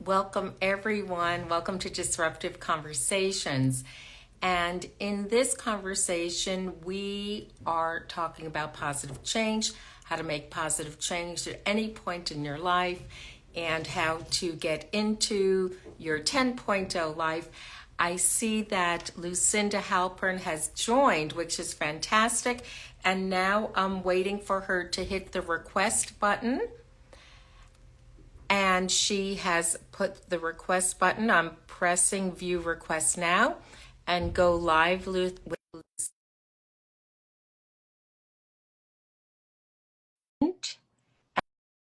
Welcome, everyone. Welcome to Disruptive Conversations. And in this conversation, we are talking about positive change, how to make positive change at any point in your life, and how to get into your 10.0 life. I see that Lucinda Halpern has joined, which is fantastic. And now I'm waiting for her to hit the request button. And she has put the request button. I'm pressing view request now and go live with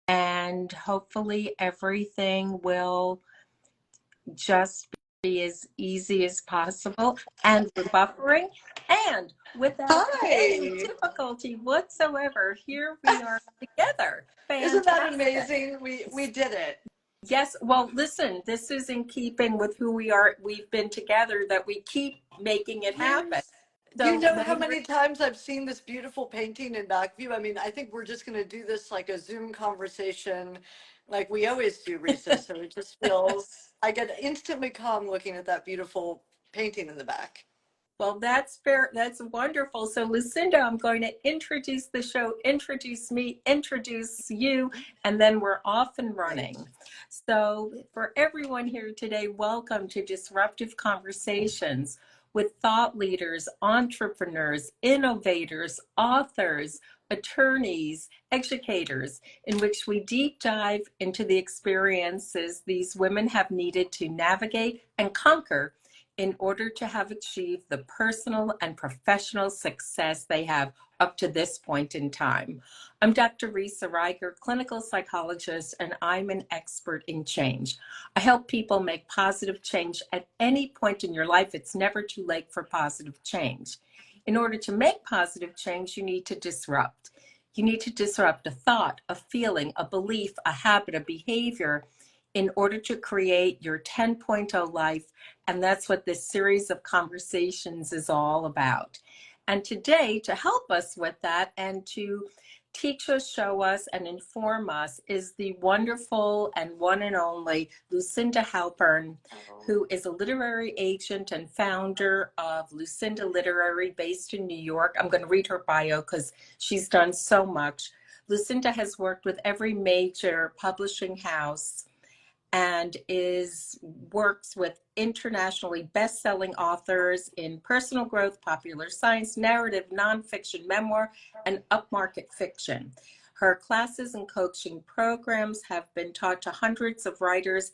and hopefully everything will just be as easy as possible. And we're buffering and without any Hi. difficulty whatsoever, here we are together. Isn't that Fantastic. amazing? We did it. Yes, well, listen, this is in keeping with who we are. We've been together that we keep making it happen. Yes. You So know let how me, many times I've seen this beautiful painting in back view? I mean, I think we're just going to do this like a Zoom conversation like we always do, Risa. So it just feels, I get instantly calm looking at that beautiful painting in the back. well, that's fair. That's wonderful. So Lucinda, I'm going to introduce the show, introduce me, introduce you, and then we're off and Right. running. So for everyone here today, welcome to Disruptive Conversations with thought leaders, entrepreneurs, innovators, authors, attorneys, educators, in which we deep dive into the experiences these women have needed to navigate and conquer in order to have achieved the personal and professional success they have up to this point in time. I'm Dr. Risa Reiger, clinical psychologist, and I'm an expert in change. I help people make positive change at any point in your life. It's never too late for positive change. In order to make positive change, you need to disrupt. You need to disrupt a thought, a feeling, a belief, a habit, a behavior in order to create your 10.0 life. And that's what this series of conversations is all about. And today, to help us with that and to teach us, show us, and inform us is the wonderful and one and only Lucinda Halpern, who is a literary agent and founder of Lucinda Literary based in New York. I'm going to read her bio because she's done so much. Lucinda has worked with every major publishing house and works with internationally best-selling authors in personal growth, popular science, narrative, nonfiction, memoir, and upmarket fiction. Her classes and coaching programs have been taught to hundreds of writers,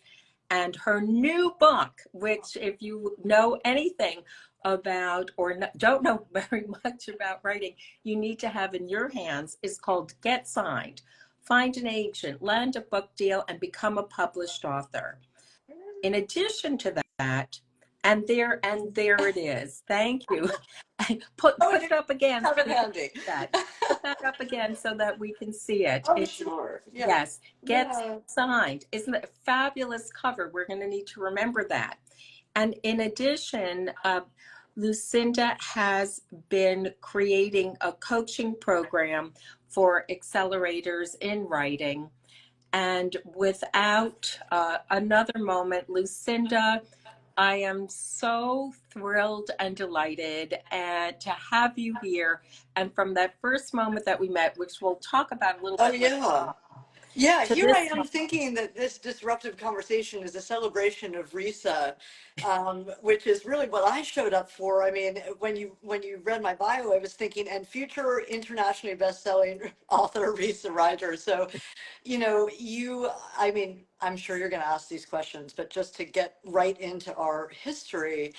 and her new book, which if you know anything about or don't know very much about writing, you need to have in your hands, is called Get Signed. Find an agent, land a book deal, and become a published author. In addition to that, and there it is. Thank you. Put Oh, it up again have so it we can handy. see that. Put that up again so that we can see it. Oh, It's sure. Yeah. yes, Get Yeah. Signed. Isn't it a fabulous cover? We're going to need to remember that. And in addition, Lucinda has been creating a coaching program for accelerators in writing. And without another moment, Lucinda, I am so thrilled and delighted to have you here. And from that first moment that we met, which we'll talk about a little Oh, bit later, yeah. Yeah, to here I this am thinking that this disruptive conversation is a celebration of Risa, which is really what I showed up for. I mean, when you read my bio, I was thinking, and future internationally best-selling author Risa Ryder. So, I mean, I'm sure you're going to ask these questions, but just to get right into our history,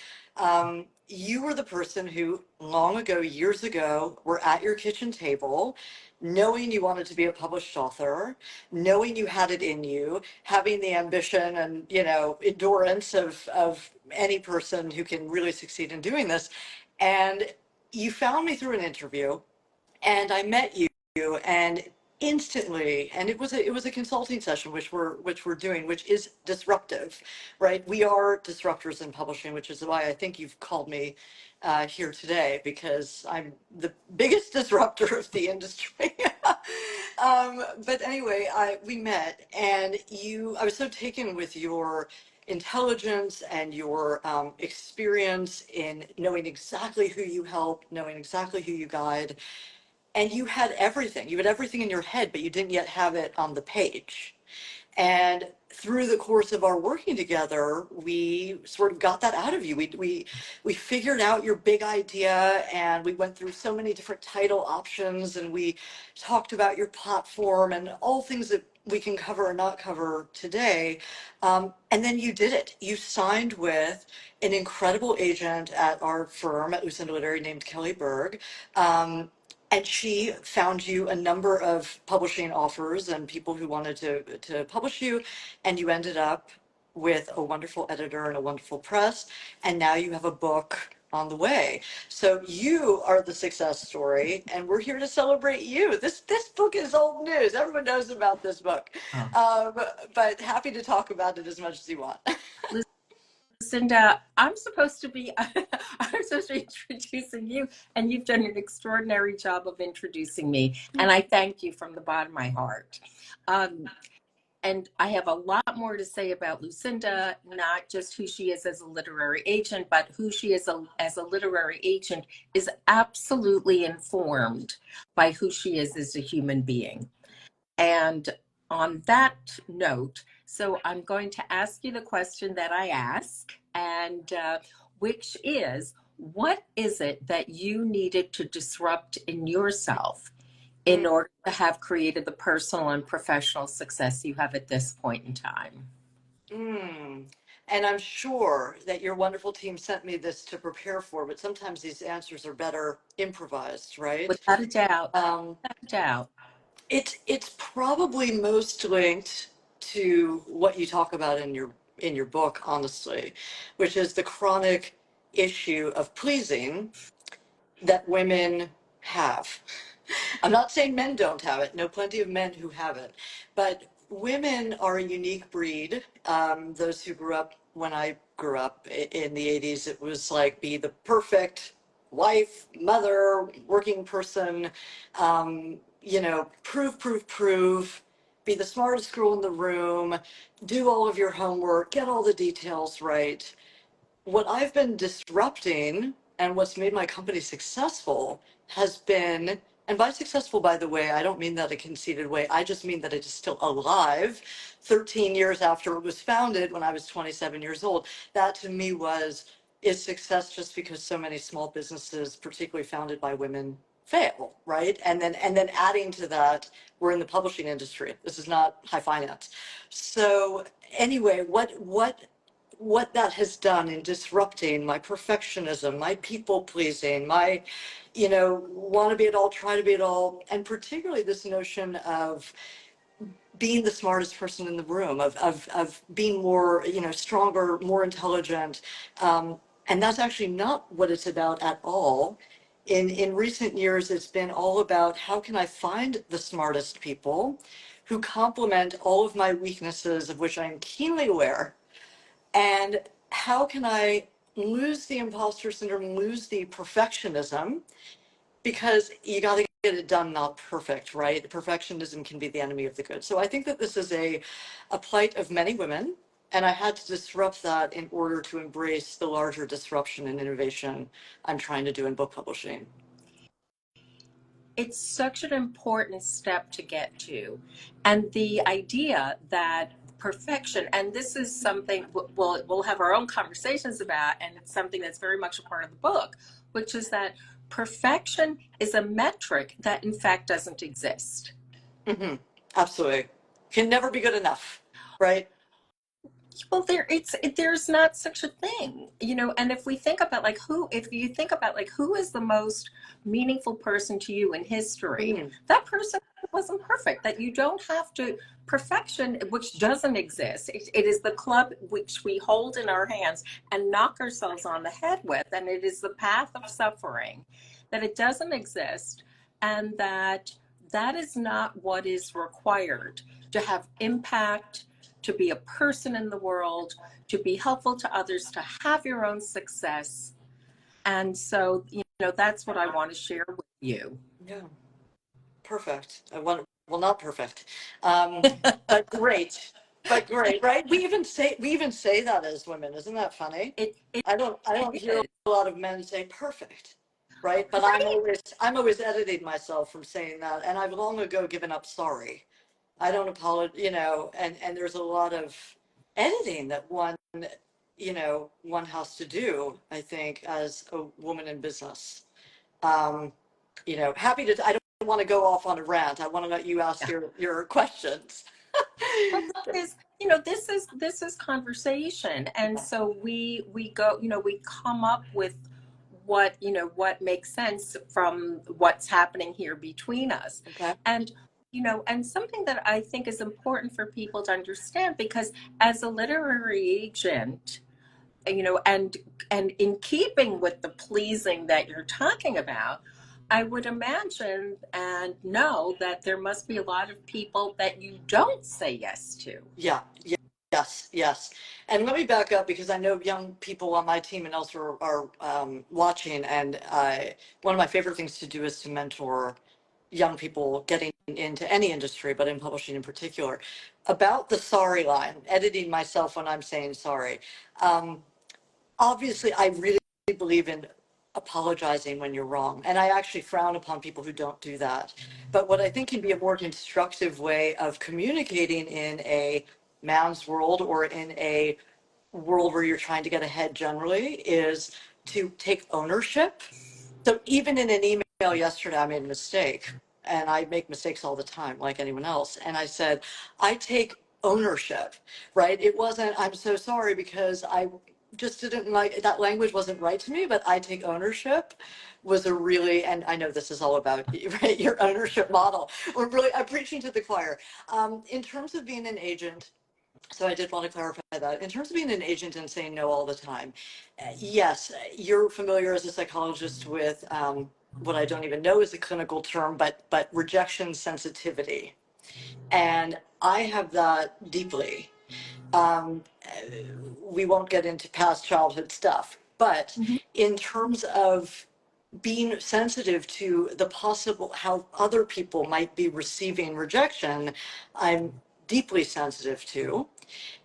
you were the person who long ago, years ago, were at your kitchen table, knowing you wanted to be a published author, knowing you had it in you, having the ambition and, endurance of any person who can really succeed in doing this. And you found me through an interview and I met you and instantly, and it was a consulting session which we're doing, which is disruptive, right? We are disruptors in publishing, which is why I think you've called me here today, because I'm the biggest disruptor of the industry. But anyway, we met, and I was so taken with your intelligence and your experience in knowing exactly who you help, knowing exactly who you guide, and you had everything. You had everything in your head, but you didn't yet have it on the page. And through the course of our working together, we sort of got that out of you. We figured out your big idea, and we went through so many different title options, and we talked about your platform and all things that we can cover or not cover today. And then you did it. You signed with an incredible agent at our firm at Lucinda Literary named Kelly Berg. And she found you a number of publishing offers and people who wanted to publish you, and you ended up with a wonderful editor and a wonderful press, and now you have a book on the way. So you are the success story, and we're here to celebrate you. This book is old news. Everyone knows about this book, Oh. but happy to talk about it as much as you want. Lucinda, I'm supposed to be I'm supposed to be introducing you, and you've done an extraordinary job of introducing me, and I thank you from the bottom of my heart. And I have a lot more to say about Lucinda, not just who she is as a literary agent, but who she is as a literary agent is absolutely informed by who she is as a human being. And on that note, so I'm going to ask you the question that I ask, and which is, what is it that you needed to disrupt in yourself in order to have created the personal and professional success you have at this point in time? Mm. And I'm sure that your wonderful team sent me this to prepare for, but sometimes these answers are better improvised, right? Without a doubt, Um, without a doubt. it's probably most linked to what you talk about in your book, honestly, which is the chronic issue of pleasing that women have. I'm not saying men don't have it. Know plenty of men who have it, but women are a unique breed. Those who grew up when I grew up in the '80s, it was like be the perfect wife, mother, working person. Prove. Be the smartest girl in the room. Do all of your homework. Get all the details right. What I've been disrupting and what's made my company successful has been, and by successful, by the way, I don't mean that a conceited way. I just mean that it is still alive 13 years after it was founded when I was 27 years old. That to me is success just because so many small businesses, particularly founded by women, fail, right? And then adding to that, we're in the publishing industry. This is not high finance. So anyway, what that has done in disrupting my perfectionism, my people pleasing, my, want to be it all, try to be it all, and particularly this notion of being the smartest person in the room, of being more, stronger, more intelligent. And that's actually not what it's about at all. In recent years, it's been all about how can I find the smartest people who complement all of my weaknesses, of which I'm keenly aware, and how can I lose the imposter syndrome, lose the perfectionism? Because you got to get it done, not perfect, right? Perfectionism can be the enemy of the good. So I think that this is a plight of many women. And I had to disrupt that in order to embrace the larger disruption and innovation I'm trying to do in book publishing. It's such an important step to get to. And the idea that perfection, and this is something we'll have our own conversations about, and it's something that's very much a part of the book, which is that perfection is a metric that in fact doesn't exist. Hmm. Absolutely. Can never be good enough, right? Well, there's not such a thing, and if we think about like if you think about like who is the most meaningful person to you in history, Mm. that person wasn't perfect. That you don't have to perfection, which doesn't exist. It is the club which we hold in our hands and knock ourselves on the head with, and it is the path of suffering. That it doesn't exist, and that is not what is required to have impact, to be a person in the world, to be helpful to others, to have your own success. And so, that's what I want to share with you. Yeah. Perfect. well, not perfect, um, but great, but great, right? We even say that as women. Isn't that funny? It I don't hear is. a lot of men say perfect, right? But Right. I'm always editing myself from saying that, and I've long ago given up sorry. I don't apologize, and there's a lot of editing that one has to do, I think, as a woman in business. Um, happy to, I don't want to go off on a rant. I want to let you ask your questions. Well, this is conversation, and so we go, we come up with what makes sense from what's happening here between us, Okay. and and something that I think is important for people to understand, because as a literary agent, and in keeping with the pleasing that you're talking about, I would imagine and know that there must be a lot of people that you don't say yes to. Yeah, yeah, yes, yes. And let me back up because I know young people on my team and elsewhere are watching. And one of my favorite things to do is to mentor young people getting into any industry, but in publishing in particular, about the sorry line, editing myself when I'm saying sorry. Um, Obviously, I really believe in apologizing when you're wrong. And I actually frown upon people who don't do that. But what I think can be a more constructive way of communicating in a man's world or in a world where you're trying to get ahead generally is to take ownership. So even in an email yesterday, I made a mistake, and I make mistakes all the time, like anyone else. And I said, I take ownership, right? It wasn't, I'm so sorry because I just didn't like that language wasn't right to me, but I take ownership was a really, and I know this is all about right, your ownership model. I'm preaching to the choir. In terms of being an agent, so I did want to clarify that. In terms of being an agent and saying no all the time, yes, you're familiar as a psychologist with what I don't even know is a clinical term, but rejection sensitivity, and I have that deeply. Um, we won't get into past childhood stuff, but Mhm. in terms of being sensitive to the possible how other people might be receiving rejection, I'm deeply sensitive to.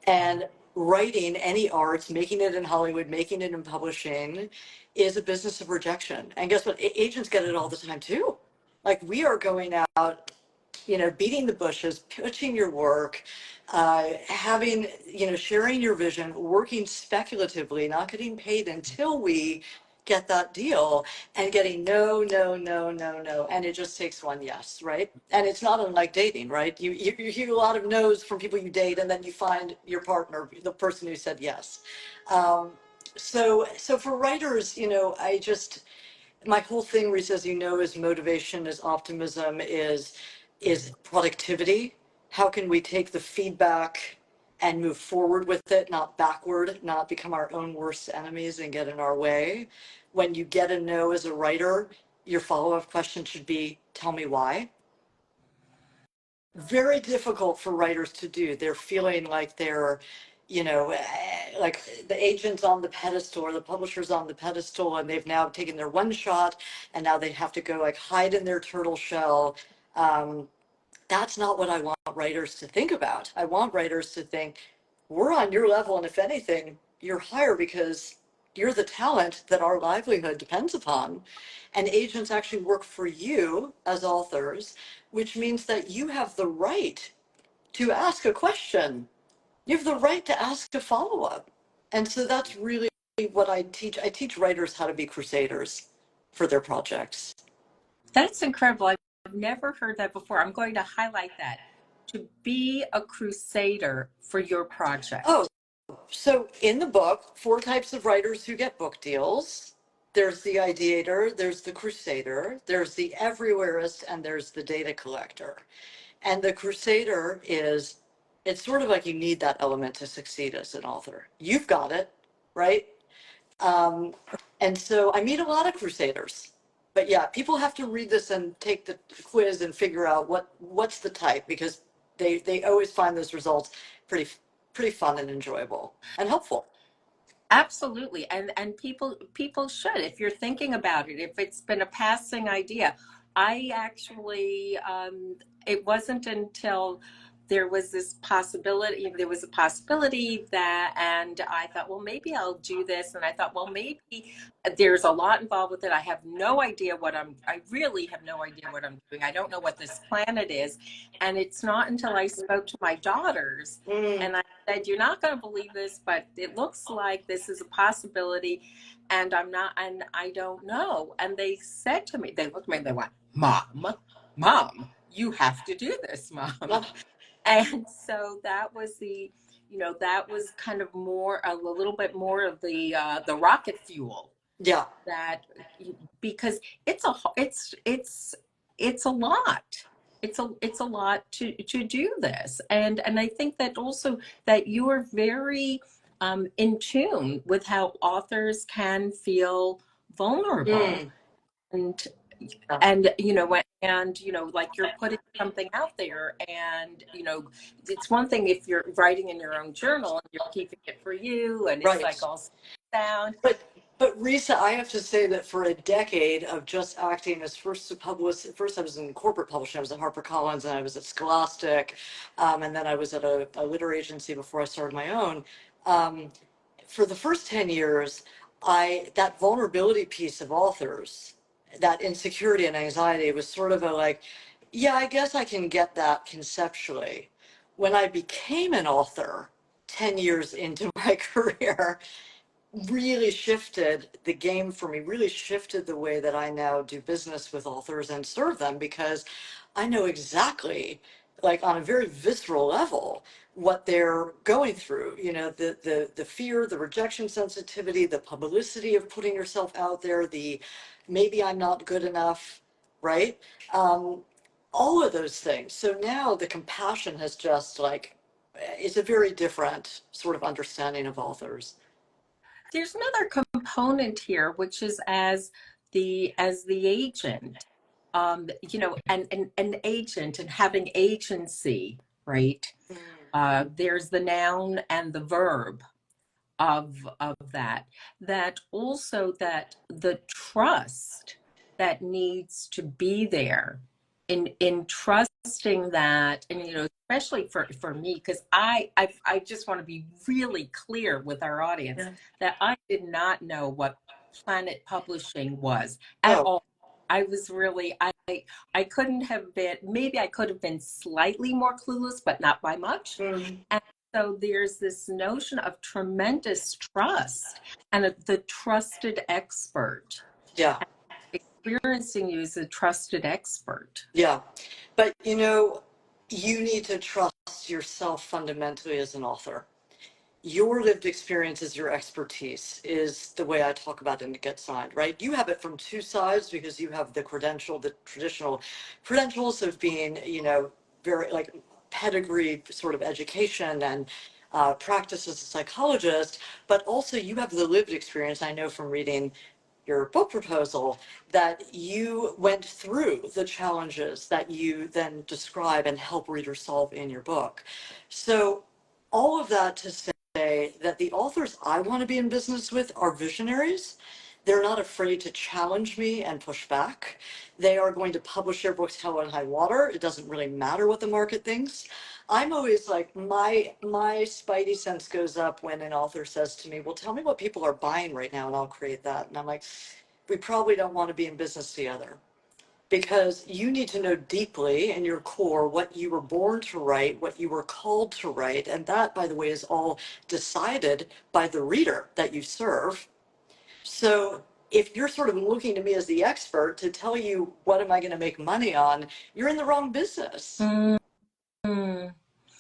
And writing any art, making it in Hollywood, making it in publishing is a business of rejection. And guess what? Agents get it all the time too. Like we are going out, beating the bushes, pitching your work, having, sharing your vision, working speculatively, not getting paid until we get that deal and getting no, no, no, no, no. And it just takes one yes, right? And it's not unlike dating, right? You hear a lot of no's from people you date, and then you find your partner, the person who said yes. Um, so for writers, my whole thing, Reese, as you know, is motivation, is optimism, is productivity. How can we take the feedback and move forward with it, not backward, not become our own worst enemies and get in our way? When you get a no as a writer, your follow-up question should be, tell me why. Very difficult for writers to do. They're feeling like they're, like the agent's on the pedestal or the publisher's on the pedestal, and they've now taken their one shot, and now they have to go like hide in their turtle shell. Um, that's not what I want writers to think about. I want writers to think, we're on your level, and if anything, you're higher because you're the talent that our livelihood depends upon. And agents actually work for you as authors, which means that you have the right to ask a question. You have the right to ask a follow up. And so that's really what I teach. I teach writers how to be crusaders for their projects. That's incredible. I've never heard that before. I'm going to highlight that. To be a crusader for your Oh, project. so in the book, four types of writers who get book deals. There's the ideator, there's the crusader, there's the everywhereist, and there's the data collector. And the crusader is, it's sort of like you need that element to succeed as an author. You've got it, right? Um, and so I meet a lot of crusaders. But yeah, people have to read this and take the quiz and figure out what's the type, because they always find those results pretty fun and enjoyable and helpful. Absolutely. And people should, if you're thinking about it, if it's been a passing idea, I actually, it wasn't until there was this possibility, there was a possibility that, and I thought, well, maybe I'll do this. And I thought, well, maybe there's a lot involved with it. I have no idea I really have no idea what I'm doing. I don't know what this planet is. And it's not until I spoke to my daughters Mm, and I said, you're not going to believe this, but it looks like this is a possibility. And I'm not, and I don't know. And they said to me, they looked at me and they went, Mom, you have to do this, Mom. ah, And so that was that was kind of a little bit more of the rocket fuel yeah. that, because it's a lot. It's a lot to do this. And I think that also that you are very in tune with how authors can feel vulnerable. Mm, And yeah. like you're putting something out there, and it's one thing if you're writing in your own journal and you're keeping it for you and it's like Right. all sound. But Risa, I have to say that for a decade of just acting as first I was in corporate publishing. I was at HarperCollins and I was at Scholastic, and then I was at a literary agency before I started my own. Um, for the first 10 years, that vulnerability piece of authors, that insecurity and anxiety was sort of a like, yeah, I guess I can get that conceptually. When I became an author 10 years into my career, really shifted the game for me, really shifted the way that I now do business with authors and serve them, because I know exactly, like on a very visceral level, what they're going through. You know, the fear, the rejection sensitivity, the publicity of putting yourself out there, the maybe I'm not good enough, right? Um, all of those things. So now the compassion has just like, it's a very different sort of understanding of authors. There's another component here, which is as the agent, and an agent and having agency, right? There's the noun and the verb of that also, that the trust that needs to be there in trusting that. And especially for me, because I just want to be really clear with our audience Yeah. that I did not know what Planet Publishing was at Oh. all. I was really I couldn't have been, maybe I could have been slightly more clueless, but not by much. Mm, And so there's this notion of tremendous trust and the trusted expert, yeah, experiencing you as a trusted expert. yeah. But you need to trust yourself fundamentally as an author. Your lived experience is your expertise, is the way I talk about it in Get Signed, right? You have it from two sides because you have the traditional credentials of being, very like pedigree sort of education and practice as a psychologist, but also you have the lived experience. I know from reading your book proposal that you went through the challenges that you then describe and help readers solve in your book. So, all of that to say that the authors I want to be in business with are visionaries. They're not afraid to challenge me and push back. They are going to publish their books hell and high water. It doesn't really matter what the market thinks. I'm always like, my spidey sense goes up when an author says to me, well, tell me what people are buying right now and I'll create that. And I'm like, we probably don't want to be in business together, because you need to know deeply in your core what you were born to write, what you were called to write. And that, by the way, is all decided by the reader that you serve. So if you're sort of looking to me as the expert to tell you what am I going to make money on, you're in the wrong business. Mm.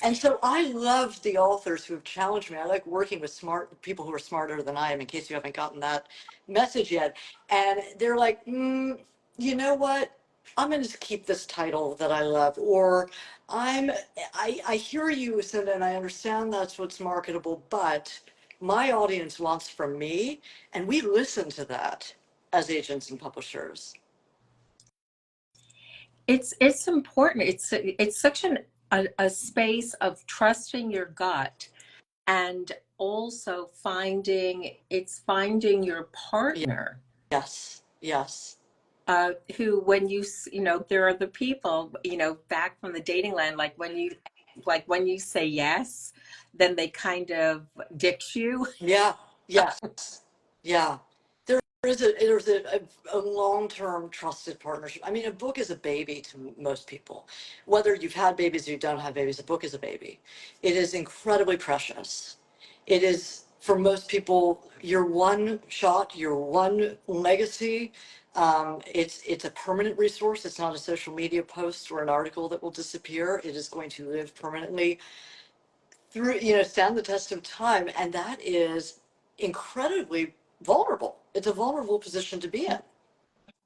And so I love the authors who have challenged me. I like working with smart people who are smarter than I am, in case you haven't gotten that message yet. And they're like, you know what? I'm going to keep this title that I love. Or I hear you, Lucinda, and I understand that's what's marketable, but my audience wants from me. And we listen to that as agents and publishers. It's important. It's such a space of trusting your gut, and also finding your partner. Yes, yes. who, when there are the people, back from the dating land, like when you say yes, then they kind of ditch you. Yeah. Yes. Yeah. There's a long-term trusted partnership. I mean, a book is a baby to most people. Whether you've had babies or you don't have babies, a book is a baby. It is incredibly precious. It is, for most people, your one shot, your one legacy. It's a permanent resource. It's not a social media post or an article that will disappear. It is going to live permanently through, stand the test of time. And that is incredibly vulnerable. It's a vulnerable position to be in.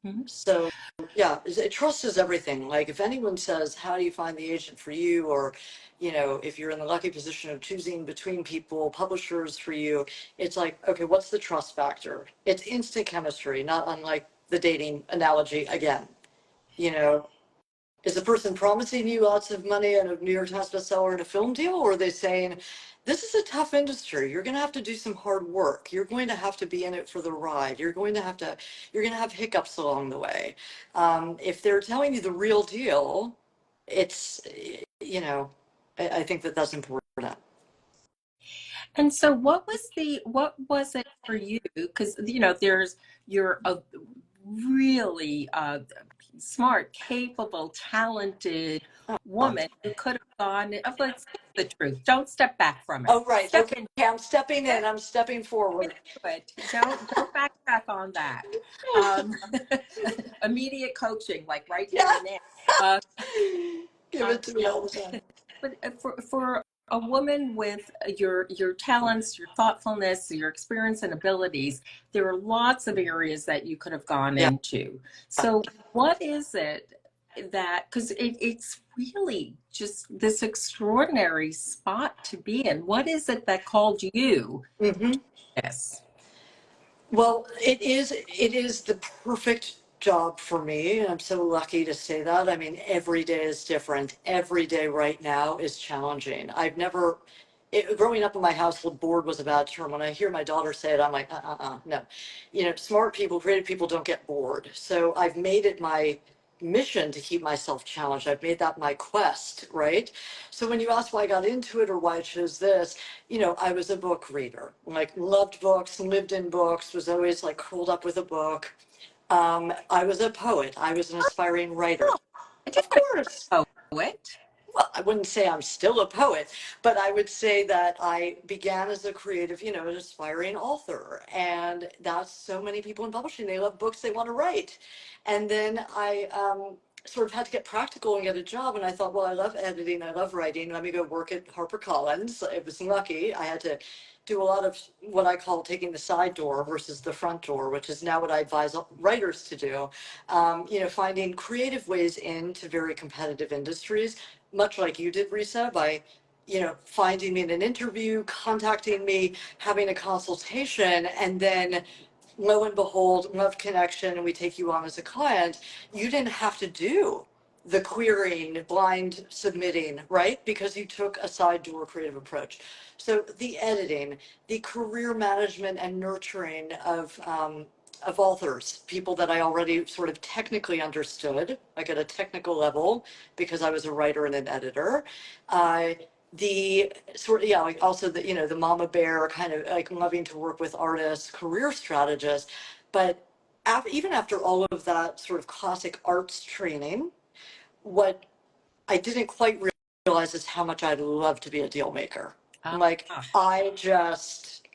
Mhm. So yeah, trust is everything. Like if anyone says, how do you find the agent for you? Or, if you're in the lucky position of choosing between people, publishers for you, it's like, okay, what's the trust factor? It's instant chemistry, not unlike the dating analogy again. You know, is the person promising you lots of money and a New York Times bestseller and a film deal? Or are they saying, this is a tough industry. You're going to have to do some hard work. You're going to have to be in it for the ride. You're going to have hiccups along the way. If they're telling you the real deal, it's, I think that that's important. And so what was it for you? Because you're a really smart, capable, talented Oh, woman who could have gone, let's speak the truth. Don't step back from it. oh, right. Step Okay. I'm stepping in. I'm stepping into forward. it. Don't backtrack on that. Um, immediate coaching, like right here Yeah. and now. Uh, Give uh, it to me all the time. But for a woman with your talents, your thoughtfulness, your experience and abilities, there are lots of areas that you could have gone Yeah. into. So what is it that, because it's really just this extraordinary spot to be in. What is it that called you? Hmm. Yes. Well, it is the perfect job for me, and I'm so lucky to say that. I mean, every day is different. Every day right now is challenging. Growing up in my household, bored was a bad term. When I hear my daughter say it, I'm like, no. Smart people, creative people don't get bored. So I've made it my mission to keep myself challenged. I've made that my quest, right? So when you ask why I got into it or why I chose this, I was a book reader, like loved books, lived in books, was always like curled up with a book. I was a poet. I was an aspiring writer. Oh, I Of didn't course. know it. Well, I wouldn't say I'm still a poet, but I would say that I began as a creative, an aspiring author. And that's so many people in publishing. They love books, they want to write. And then I sort of had to get practical and get a job. And I thought, well, I love editing, I love writing. Let me go work at HarperCollins. It was lucky. I had to do a lot of what I call taking the side door versus the front door, which is now what I advise writers to do. Finding creative ways into very competitive industries, much like you did, Risa, by finding me in an interview, contacting me, having a consultation, and then lo and behold, love connection, and we take you on as a client. You didn't have to do the querying, blind submitting, right? Because you took a side door creative approach. So the editing, the career management and nurturing of authors, people that I already sort of technically understood, like at a technical level, because I was a writer and an editor. Uh, the sort of, yeah, like also the mama bear kind of like loving to work with artists, career strategists. But even after all of that sort of classic arts training, what I didn't quite realize is how much I'd love to be a deal maker. Ah, Like I just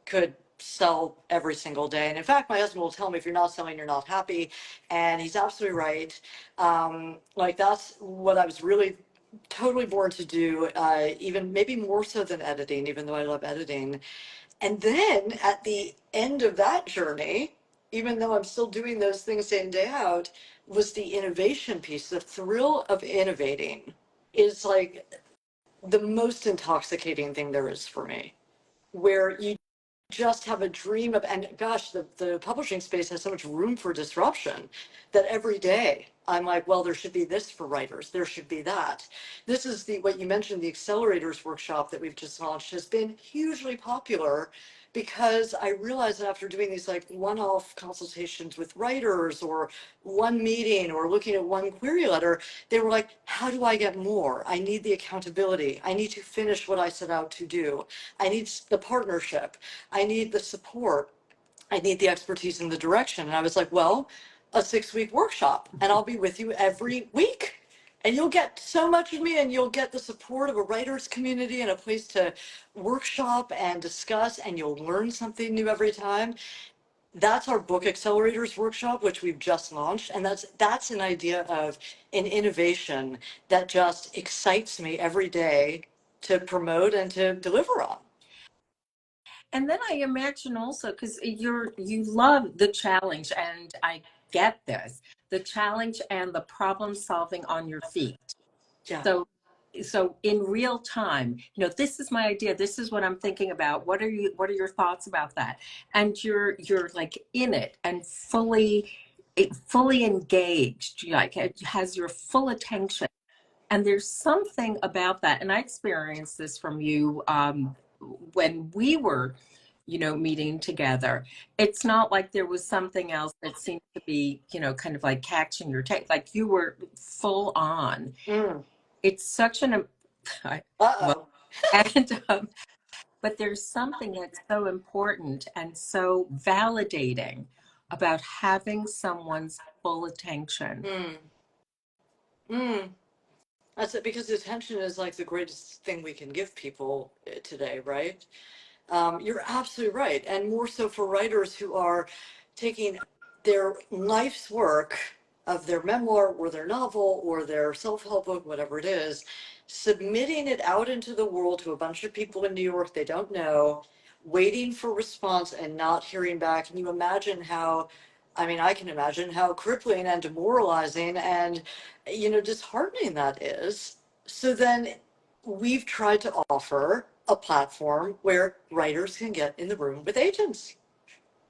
could sell every single day. And in fact, my husband will tell me, if you're not selling, you're not happy. And he's absolutely right. Like that's what I was really totally born to do, even maybe more so than editing, even though I love editing. And then at the end of that journey, even though I'm still doing those things day in, day out, was the innovation piece. The thrill of innovating is like the most intoxicating thing there is for me, where you just have a dream of, and gosh, the publishing space has so much room for disruption that every day I'm like, well, there should be this for writers. There should be that. This is the, what you mentioned, the accelerators workshop that we've just launched has been hugely popular because I realized that after doing these like one-off consultations with writers or one meeting or looking at one query letter, they were like, how do I get more? I need the accountability. I need to finish what I set out to do. I need the partnership. I need the support. I need the expertise and the direction. And I was like, well, a 6-week workshop, and I'll be with you every week. And you'll get so much of me, and you'll get the support of a writer's community and a place to workshop and discuss, and you'll learn something new every time. That's our book accelerators workshop, which we've just launched. And that's an idea of an innovation that just excites me every day to promote and to deliver on. And then I imagine also, because you love the challenge, and I get this, the challenge and the problem solving on your feet. Yeah. So in real time, this is my idea, this is what I'm thinking about. What are your thoughts about that? And you're like in it and fully engaged, like it has your full attention. And there's something about that. And I experienced this from you when we were, meeting together. It's not like there was something else that seemed to be, kind of like catching your take. Like you were full on. Mm. It's such an, well, Uh-oh. and, but there's something that's so important and so validating about having someone's full attention. Mm. Mm. That's it, because attention is like the greatest thing we can give people today, right? You're absolutely right. And more so for writers who are taking their life's work of their memoir or their novel or their self-help book, whatever it is, submitting it out into the world to a bunch of people in New York they don't know, waiting for response and not hearing back. Can you imagine how, I mean, I can imagine how crippling and demoralizing and, disheartening that is. So then we've tried to offer a platform where writers can get in the room with agents,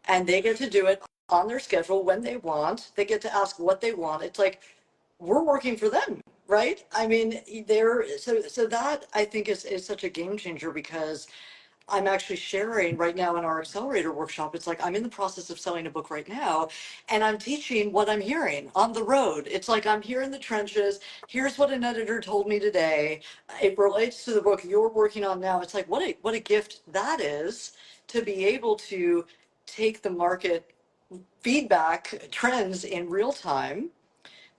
and they get to do it on their schedule when they want. They get to ask what they want. It's like we're working for them, right? I mean, so that I think is such a game changer because I'm actually sharing right now in our accelerator workshop. It's like I'm in the process of selling a book right now, and I'm teaching what I'm hearing on the road. It's like I'm here in the trenches. Here's what an editor told me today. It relates to the book you're working on now. It's like what a gift that is to be able to take the market feedback trends in real time,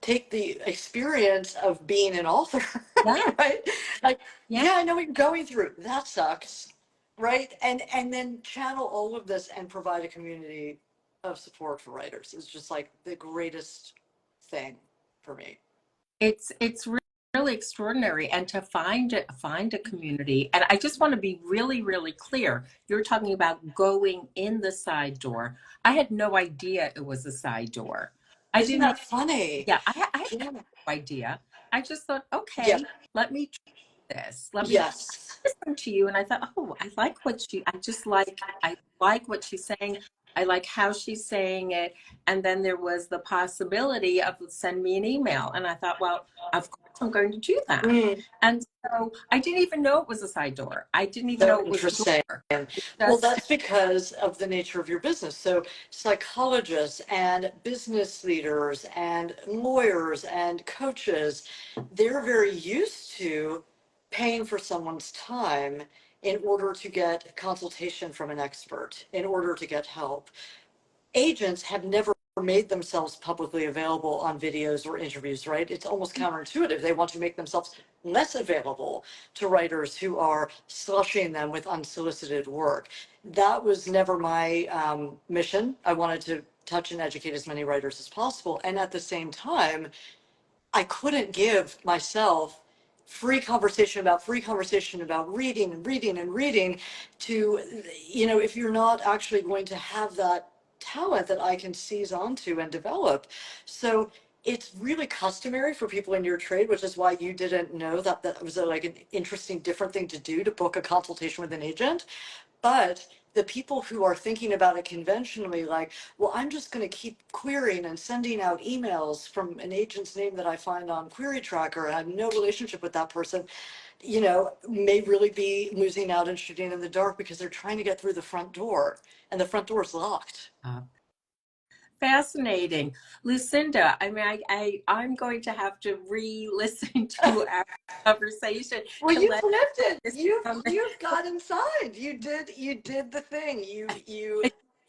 take the experience of being an author, Yeah, right? Like, yeah. yeah, I know what you're going through. That sucks, right? And then channel all of this and provide a community of support for writers is just like the greatest thing for me. It's really extraordinary, and to find a community. And I just want to be really, really clear. You're talking about going in the side door. I had no idea it was a side door. I Isn't didn't even, that funny? yeah, I had Yeah. no idea. I just thought, Yeah. okay, let me try this. Let me Yes. listen to you. And I thought, oh, I like what she's saying. I like how she's saying it. And then there was the possibility of send me an email. And I thought, well, of course I'm going to do that. Mm. And so I didn't even know it was a side door. I didn't even know So it was a interesting. door. It Well, just, that's because of the nature of your business. So, psychologists and business leaders and lawyers and coaches, they're very used to paying for someone's time in order to get consultation from an expert, in order to get help. Agents have never made themselves publicly available on videos or interviews, right? It's almost counterintuitive. They want to make themselves less available to writers who are slushing them with unsolicited work. That was never my mission. I wanted to touch and educate as many writers as possible. And at the same time, I couldn't give myself free conversation about reading and reading and reading to, if you're not actually going to have that talent that I can seize onto and develop. So it's really customary for people in your trade, which is why you didn't know that that was like an interesting, different thing to do to book a consultation with an agent. But the people who are thinking about it conventionally, like, well, I'm just going to keep querying and sending out emails from an agent's name that I find on Query Tracker, and I have no relationship with that person, you know, may really be losing out and shooting in the dark because they're trying to get through the front door and the front door is locked. Fascinating. Lucinda, I mean, I'm going to have to re-listen to our conversation Well, to you've let lived it. this come. You've got inside. You did the thing. You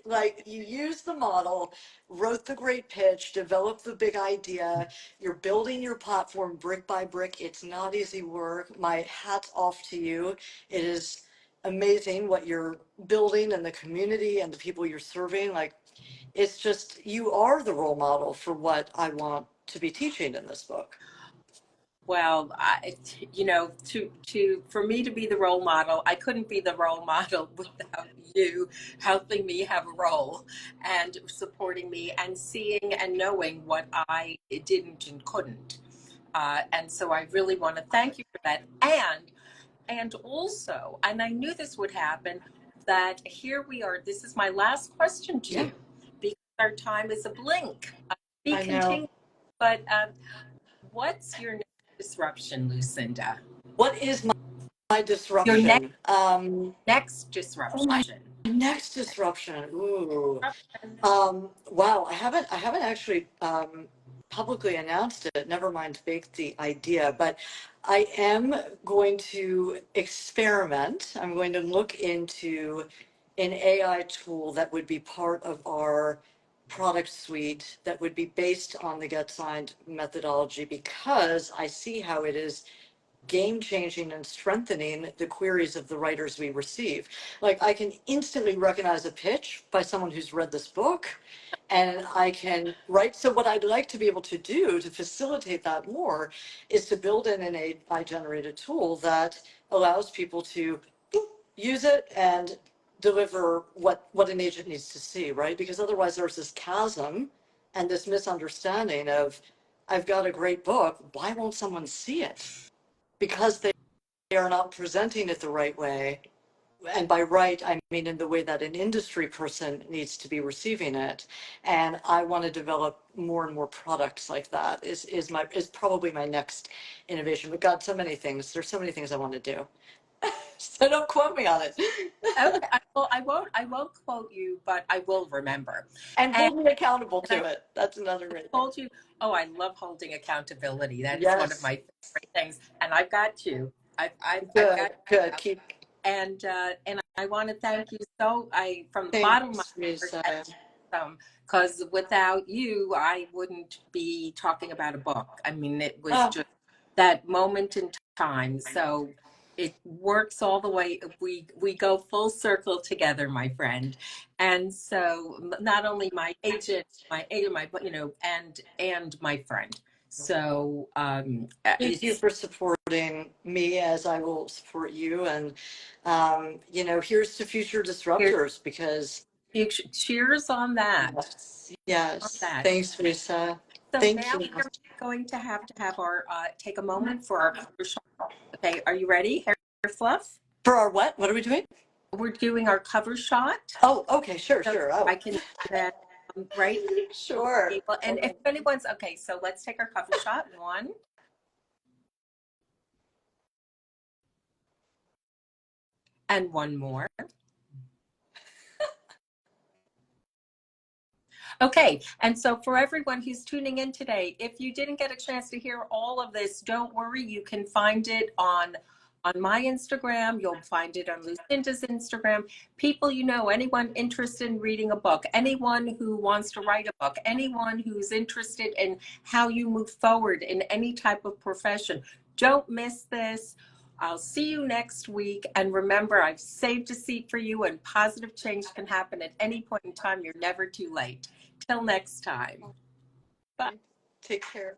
like you used the model, wrote the great pitch, developed the big idea. You're building your platform brick by brick. It's not easy work. My hat's off to you. It is amazing what you're building and the community and the people you're serving. Like it's just you are the role model for what I want to be teaching in this book. Well, for me to be the role model, I couldn't be the role model without you helping me have a role and supporting me and seeing and knowing what I didn't and couldn't. And so I really want to thank you for that. And also, and I knew this would happen, that here we are. This is my last question to Yeah, you because our time is a blink. Be I know. continued, but what's your next disruption, Lucinda? What is my Your disruption? next Oh, my disruption. next disruption. Ooh. Disruption. Wow. I haven't actually publicly announced it. Never mind baked the idea, but I am going to experiment. I'm going to look into an AI tool that would be part of our product suite that would be based on the Get Signed methodology because I see how it is game changing and strengthening the queries of the writers we receive. Like I can instantly recognize a pitch by someone who's read this book and I can write. So what I'd like to be able to do to facilitate that more is to build in an AI generated tool that allows people to use it and deliver what an agent needs to see, right? Because otherwise there's this chasm and this misunderstanding of I've got a great book, why won't someone see it? Because they are not presenting it the right way. And by right, I mean in the way that an industry person needs to be receiving it. And I want to develop more and more products like that is probably my next innovation. But God, so many things. There's so many things I want to do. So don't quote me on it. Okay, I won't quote you, but I will remember. And And hold me accountable I to it. That's another great thing. told you, oh, I love holding accountability. That is one of Yes. my favorite things. And I've got you. I've Good, got good. you. Keep And I want to thank you so I from the bottom of my thanks, heart, Lisa. because without you, I wouldn't be talking about a book. I mean, it was Oh, just that moment in time. So it works all the way. We go full circle together, my friend. And so not only my agent, and my friend. So thank you it's for supporting me as I will support you. And, here's to future here. disruptors because, Cheers on that. yes, On yes. that. Thanks, Lisa. So Thank now you. we're going to have our take a moment for our cover shot. Okay, are you ready, hair fluff? For our what? What are we doing? We're doing our cover shot. Oh, okay. Sure, So sure. I Oh, can do that right on the sure. table. And if anyone's okay, so let's take our cover shot. One and one more. Okay, and so for everyone who's tuning in today, if you didn't get a chance to hear all of this, don't worry, you can find it on my Instagram, you'll find it on Lucinda's Instagram. People you know, anyone interested in reading a book, anyone who wants to write a book, anyone who's interested in how you move forward in any type of profession, don't miss this. I'll see you next week. And remember, I've saved a seat for you, and positive change can happen at any point in time. You're never too late. Till next time. Bye. Take care.